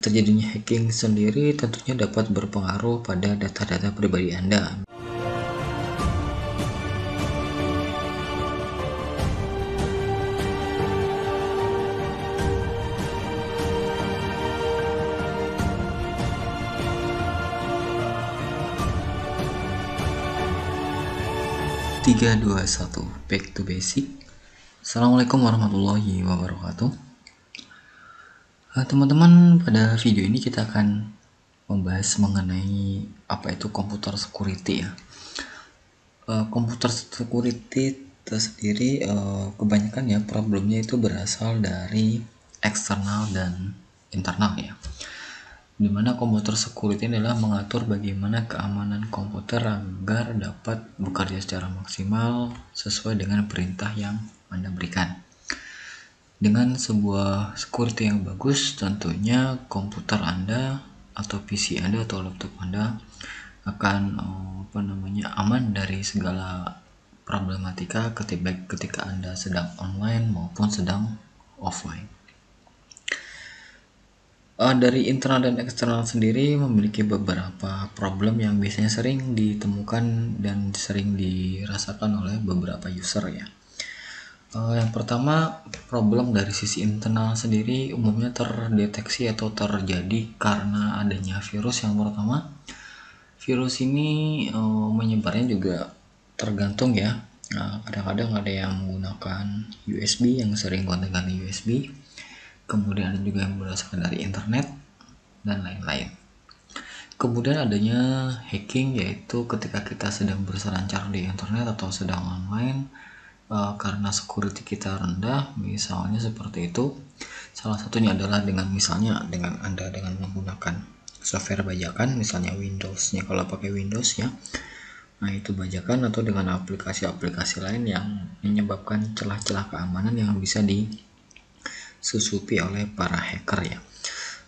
terjadinya hacking sendiri tentunya dapat berpengaruh pada data-data pribadi Anda. Tiga, dua, satu, back to basic. Assalamualaikum warahmatullahi wabarakatuh. Teman-teman, pada video ini kita akan membahas mengenai apa itu computer security ya. Computer security tersendiri kebanyakan ya problemnya itu berasal dari eksternal dan internal ya. Dimana komputer security adalah mengatur bagaimana keamanan komputer agar dapat bekerja secara maksimal sesuai dengan perintah yang Anda berikan. Dengan sebuah security yang bagus, tentunya komputer Anda atau PC Anda atau laptop Anda akan aman dari segala problematika ketika Anda sedang online maupun sedang offline. Dari internal dan eksternal sendiri memiliki beberapa problem yang biasanya sering ditemukan dan sering dirasakan oleh beberapa user ya. Yang pertama, problem dari sisi internal sendiri umumnya terdeteksi atau terjadi karena adanya virus. Yang pertama, virus ini menyebarnya juga tergantung ya. Kadang-kadang ada yang menggunakan USB, yang sering kontekan USB. Kemudian ada juga yang berdasarkan dari internet dan lain-lain. Kemudian adanya hacking, yaitu ketika kita sedang berselancar di internet atau sedang online karena security kita rendah, misalnya seperti itu. Salah satunya adalah dengan Anda menggunakan software bajakan, misalnya Windows-nya kalau pakai Windows ya. Nah, itu bajakan atau dengan aplikasi-aplikasi lain yang menyebabkan celah-celah keamanan yang bisa disusupi oleh para hacker ya.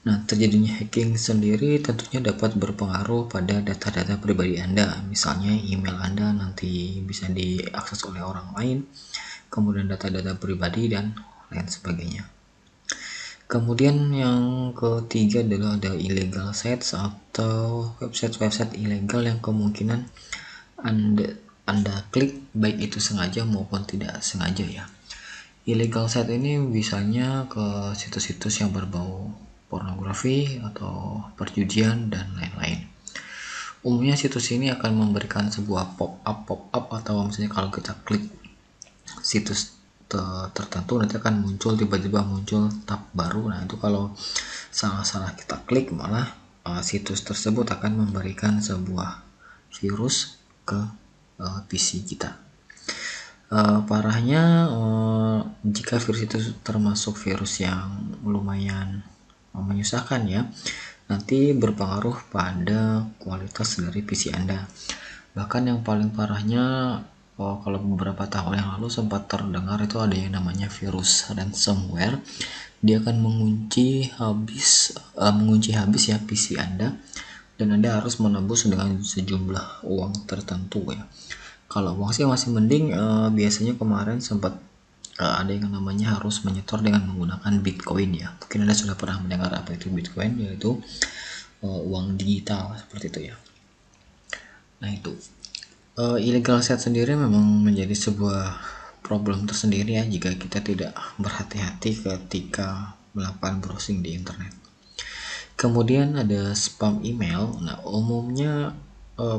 Nah, terjadinya hacking sendiri tentunya dapat berpengaruh pada data-data pribadi Anda. Misalnya email Anda nanti bisa diakses oleh orang lain, kemudian data-data pribadi dan lain sebagainya. Kemudian yang ketiga adalah ada illegal sites atau website-website ilegal yang kemungkinan Anda klik baik itu sengaja maupun tidak sengaja ya. Illegal site ini biasanya ke situs-situs yang berbau pornografi atau perjudian dan lain-lain. Umumnya situs ini akan memberikan sebuah pop-up atau misalnya kalau kita klik situs tertentu nanti akan tiba-tiba muncul tab baru. Nah, itu kalau salah kita klik malah situs tersebut akan memberikan sebuah virus ke PC kita. Parahnya jika virus itu termasuk virus yang lumayan menyusahkan ya, nanti berpengaruh pada kualitas dari PC Anda. Bahkan yang paling parahnya kalau beberapa tahun yang lalu sempat terdengar itu ada yang namanya virus ransomware. Dia akan mengunci habis ya PC Anda, dan Anda harus menebus dengan sejumlah uang tertentu ya. Kalau uang sih masih mending, biasanya kemarin sempat ada yang namanya harus menyetor dengan menggunakan Bitcoin ya. Mungkin Anda sudah pernah mendengar apa itu Bitcoin, yaitu uang digital seperti itu ya. Nah, itu illegal site sendiri memang menjadi sebuah problem tersendiri ya jika kita tidak berhati-hati ketika melakukan browsing di internet. Kemudian ada spam email. Nah, umumnya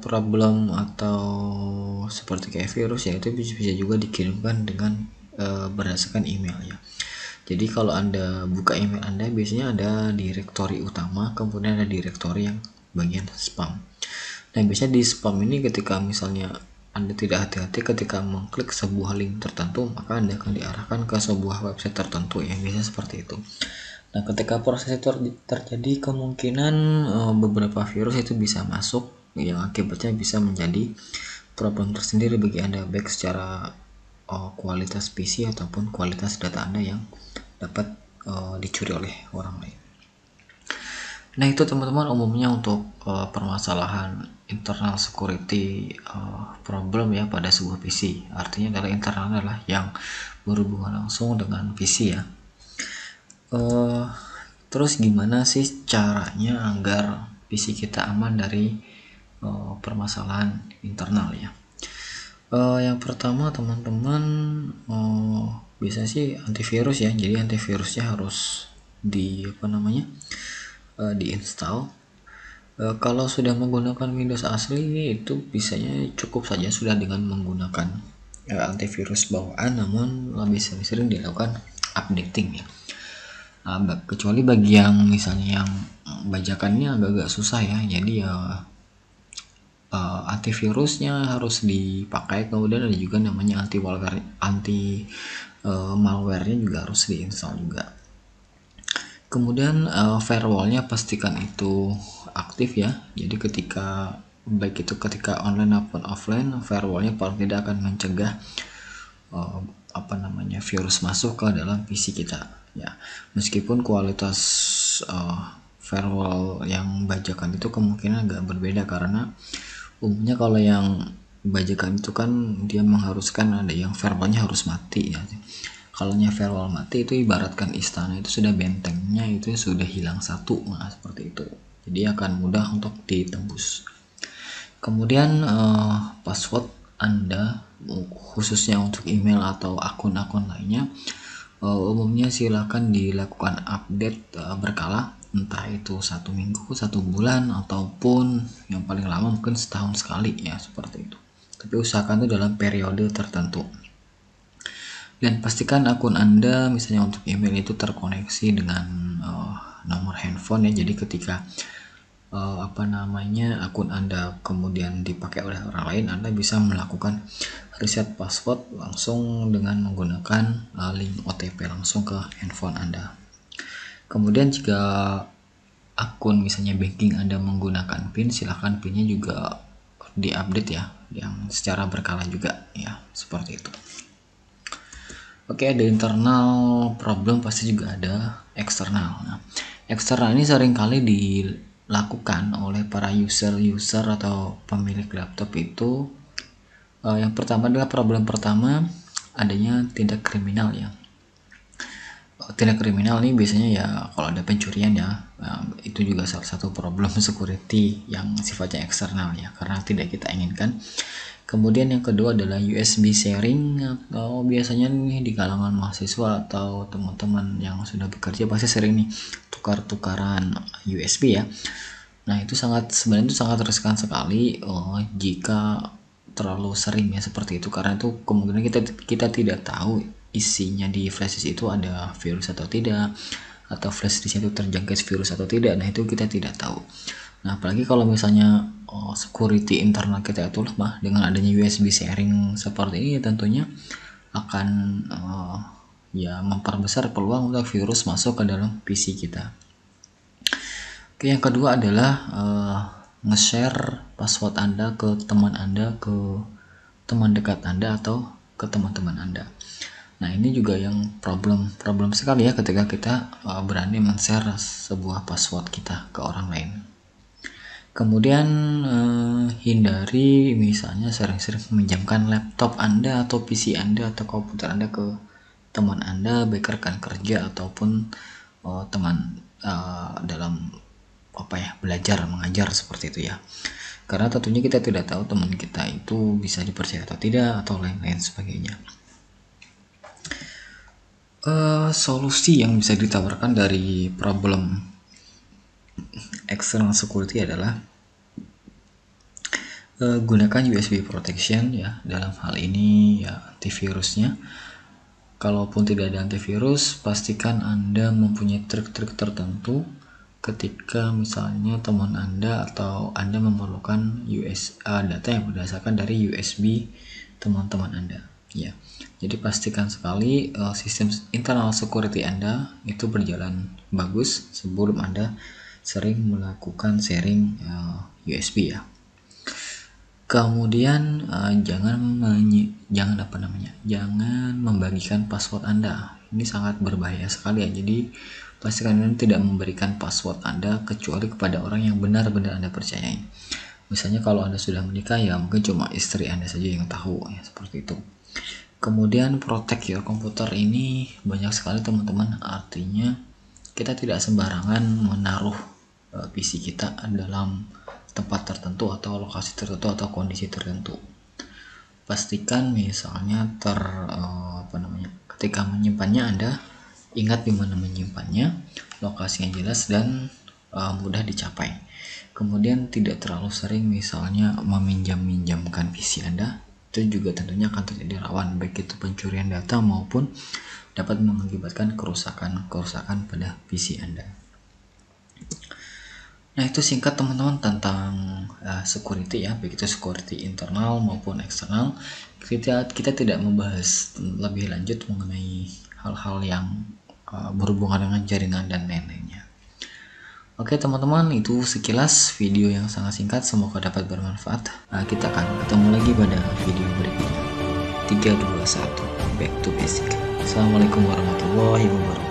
problem atau seperti kayak virus ya, itu bisa juga dikirimkan dengan berdasarkan email ya. Jadi kalau Anda buka email Anda, biasanya ada direktori utama, kemudian ada direktori yang bagian spam. Nah, biasanya di spam ini ketika misalnya Anda tidak hati-hati ketika mengklik sebuah link tertentu, maka Anda akan diarahkan ke sebuah website tertentu ya, biasanya seperti itu. Nah, ketika proses itu terjadi, kemungkinan beberapa virus itu bisa masuk yang akibatnya bisa menjadi problem tersendiri bagi Anda, baik secara kualitas PC ataupun kualitas data Anda yang dapat dicuri oleh orang lain. Nah, itu teman-teman umumnya untuk permasalahan internal security problem ya pada sebuah PC. Artinya adalah internal adalah yang berhubungan langsung dengan PC ya. Terus gimana sih caranya agar PC kita aman dari permasalahan internal ya? Yang pertama teman-teman bisa sih antivirus ya. Jadi antivirusnya harus diinstal. Kalau sudah menggunakan Windows asli itu bisanya cukup saja sudah dengan menggunakan antivirus bawaan, namun lebih sering dilakukan updating ya. Kecuali bagi yang misalnya yang bajakannya agak-agak susah ya, jadi ya antivirusnya harus dipakai. Kemudian ada juga namanya malware-nya juga harus diinstal juga. Kemudian firewallnya pastikan itu aktif ya. Jadi ketika online maupun offline, firewallnya paling tidak akan mencegah virus masuk ke dalam PC kita ya. Meskipun kualitas firewall yang bajakan itu kemungkinan agak berbeda, karena umumnya kalau yang bajakan itu kan dia mengharuskan ada yang firewallnya harus mati ya. Kalau firewall mati itu ibaratkan istana itu sudah bentengnya itu sudah hilang satu, nah seperti itu. Jadi akan mudah untuk ditembus. Kemudian password Anda khususnya untuk email atau akun-akun lainnya umumnya silakan dilakukan update berkala, entah itu 1 minggu, 1 bulan, ataupun yang paling lama mungkin setahun sekali ya, seperti itu. Tapi usahakan itu dalam periode tertentu. Dan pastikan akun Anda misalnya untuk email itu terkoneksi dengan nomor handphone ya. Jadi ketika akun Anda kemudian dipakai oleh orang lain, Anda bisa melakukan reset password langsung dengan menggunakan link OTP langsung ke handphone Anda. Kemudian jika akun misalnya banking Anda menggunakan PIN, silahkan PIN-nya juga diupdate ya, yang secara berkala juga ya, seperti itu. Oke, ada internal problem, pasti juga ada eksternal. Nah, eksternal ini seringkali dilakukan oleh para user atau pemilik laptop itu. Yang pertama adalah problem pertama adanya tindak kriminal ya. Tindak kriminal ini biasanya ya kalau ada pencurian ya, itu juga salah satu problem security yang sifatnya eksternal ya, karena tidak kita inginkan. Kemudian yang kedua adalah USB sharing, atau biasanya nih di kalangan mahasiswa atau teman-teman yang sudah bekerja pasti sering nih tukar-tukaran USB ya. Nah itu sebenarnya itu sangat riskan sekali jika terlalu sering ya seperti itu, karena itu kemungkinan kita tidak tahu isinya di flash disk itu ada virus atau tidak, atau flash disk itu terjangkit virus atau tidak. Nah itu kita tidak tahu. Nah apalagi kalau misalnya security internal kita itu lemah, dengan adanya USB sharing seperti ini tentunya akan memperbesar peluang untuk virus masuk ke dalam PC kita. Oke, yang kedua adalah nge-share password Anda ke teman Anda, ke teman dekat Anda, atau ke teman-teman Anda. Nah ini juga yang problem sekali ya ketika kita berani men-share sebuah password kita ke orang lain. Kemudian hindari misalnya sering-sering meminjamkan laptop Anda atau PC Anda atau komputer Anda ke teman Anda, baik rekan kerja ataupun teman dalam belajar mengajar seperti itu ya. Karena tentunya kita tidak tahu teman kita itu bisa dipercaya atau tidak, atau lain-lain sebagainya. Solusi yang bisa ditawarkan dari problem external security adalah gunakan USB protection ya. Dalam hal ini ya antivirusnya. Kalaupun tidak ada antivirus, pastikan Anda mempunyai trik-trik tertentu ketika misalnya teman Anda atau Anda memerlukan data yang berdasarkan dari USB teman-teman Anda ya. Jadi pastikan sekali sistem internal security Anda itu berjalan bagus sebelum Anda sering melakukan sharing USB ya. Kemudian jangan membagikan password Anda. Ini sangat berbahaya sekali ya. Jadi pastikan Anda tidak memberikan password Anda kecuali kepada orang yang benar-benar Anda percayai. Misalnya kalau Anda sudah menikah ya mungkin cuma istri Anda saja yang tahu ya, seperti itu. Kemudian protect your computer ini banyak sekali teman-teman, artinya kita tidak sembarangan menaruh PC kita dalam tempat tertentu atau lokasi tertentu atau kondisi tertentu. Pastikan misalnya ketika menyimpannya Anda ingat di mana menyimpannya, lokasi yang jelas dan mudah dicapai. Kemudian tidak terlalu sering misalnya meminjam-minjamkan PC Anda, itu juga tentunya akan terjadi rawan baik itu pencurian data maupun dapat mengakibatkan kerusakan pada PC Anda. Nah, itu singkat teman-teman tentang security ya, baik itu security internal maupun eksternal. Kita tidak membahas lebih lanjut mengenai hal-hal yang berhubungan dengan jaringan dan lain-lainnya. Oke teman-teman, itu sekilas video yang sangat singkat, semoga dapat bermanfaat. Kita akan ketemu lagi pada video berikutnya. 3, 2, 1, back to basic. Assalamualaikum warahmatullahi wabarakatuh.